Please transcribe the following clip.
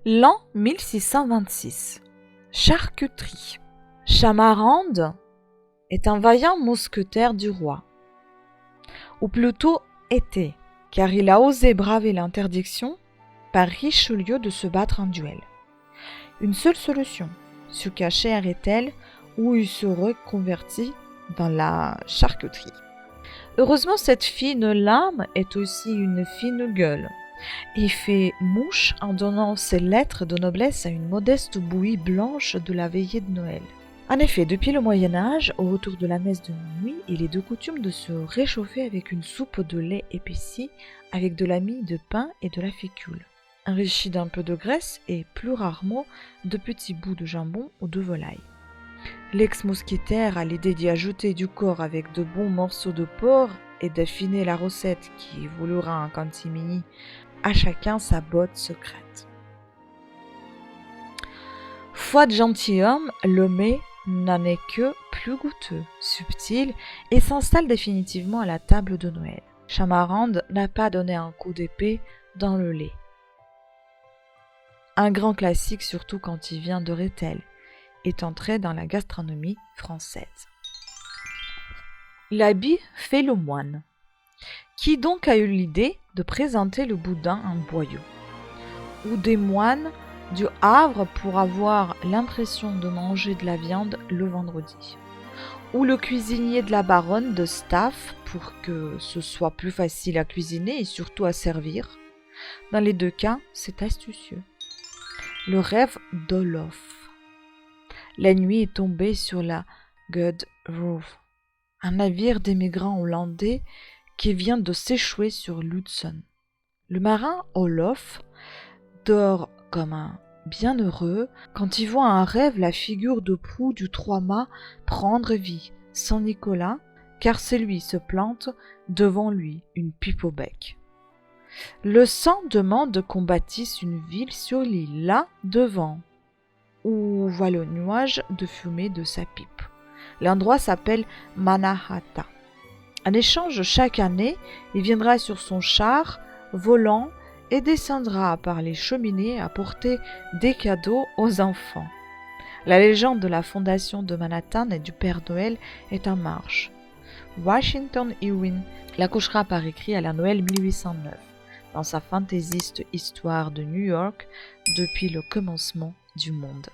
L'an 1626. Charcuterie. Chamarande est un vaillant mousquetaire du roi. Ou plutôt était, car il a osé braver l'interdiction par Richelieu de se battre en duel. Une seule solution, se cacher à Rethel où il se reconvertit dans la charcuterie. Heureusement, cette fine lame est aussi une fine gueule et fait mouche en donnant ses lettres de noblesse à une modeste bouillie blanche de la veillée de Noël. En effet, depuis le Moyen-Âge, au retour de la messe de minuit, il est de coutume de se réchauffer avec une soupe de lait épaissi avec de la mie de pain et de la fécule, enrichie d'un peu de graisse et, plus rarement, de petits bouts de jambon ou de volaille. L'ex-mousquetaire a l'idée d'y ajouter du corps avec de bons morceaux de porc et d'affiner la recette qui évoluera en cantimini, à chacun sa botte secrète. Foi de gentilhomme, le mets n'en est que plus goûteux, subtil et s'installe définitivement à la table de Noël. Chamarande n'a pas donné un coup d'épée dans le lait. Un grand classique surtout quand il vient de Rethel, est entré dans la gastronomie française. L'habit fait le moine. Qui donc a eu l'idée de présenter le boudin en boyau? Ou des moines du Havre pour avoir l'impression de manger de la viande le vendredi? Ou le cuisinier de la baronne de Staff pour que ce soit plus facile à cuisiner et surtout à servir? Dans les deux cas, c'est astucieux. Le rêve d'Olof. La nuit est tombée sur la Good Roof, un navire d'émigrants hollandais qui vient de s'échouer sur l'Hudson. Le marin Olof dort comme un bienheureux quand il voit un rêve la figure de proue du trois-mâts prendre vie, sans Nicolas, car c'est lui se plante devant lui, une pipe au bec. Le sang demande qu'on bâtisse une ville sur l'île, là, devant, où voit le nuage de fumée de sa pipe. L'endroit s'appelle Mannahatta. En échange, chaque année, il viendra sur son char volant et descendra par les cheminées apporter des cadeaux aux enfants. La légende de la fondation de Manhattan et du Père Noël est en marche. Washington Irving la couchera par écrit à la Noël 1809, dans sa fantaisiste histoire de New York depuis le commencement du monde.